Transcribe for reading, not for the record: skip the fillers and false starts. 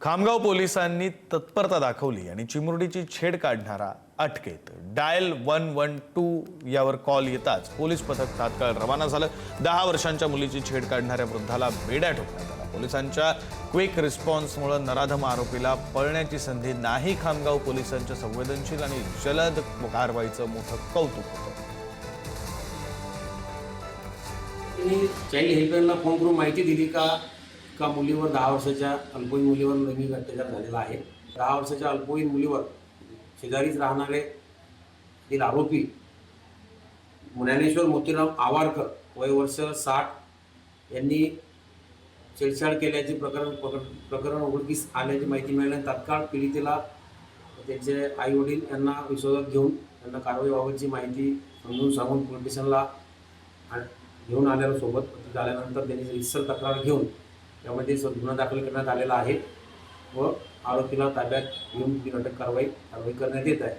खामगाव पोलिसांनी तत्परता दाखवली आणि चिमुरडीची छेड काढणारा अटकेत। डायल 112 यावर कॉल येताच पोलीस पथक तात्काळ रवाना झालं। 10 वर्षांच्या मुलीची छेड काढणाऱ्या वृद्धाला बेड्या ठोकण्यात आला। पोलिसांच्या क्विक रिस्पॉन्समुळे नराधम आरोपीला पळण्याची संधी नाही। खामगाव पोलिसांच्या संवेदनशील आणि जलद कारवाईचं मोठं कौतुक होतं। चाइल्ड हेल्पलाईनला फोन करून माहिती दिली का मुलीवर 10 वर्षाच्या अल्पवयीन मुलीवर लैंगिक अत्याचार झालेला आहे। 10 वर्षाच्या अल्पवयीन मुलीवर शेजारीच राहणारे आरोपी ज्ञानेश्वर मोतीराम आवारकर वय वर्ष 60 यांनी छेडछाड केल्याचे प्रकरण उघडकीस आल्याची माहिती मिळाल्याने तात्काळ पीडितेला त्यांचे आई वडील यांना विश्वासात घेऊन त्यांना कारवाईबाबतची माहिती समजून सांगून पोलीस स्टेशनला घेऊन आलेल्या सोबत आल्यानंतर त्यांनी रितसर तक्रार घेऊन त्यामध्ये गुन्हा दाखल करण्यात आलेला आहे व आरोपीला ताब्यात घेऊन अटक कारवाई करण्यात येत आहे।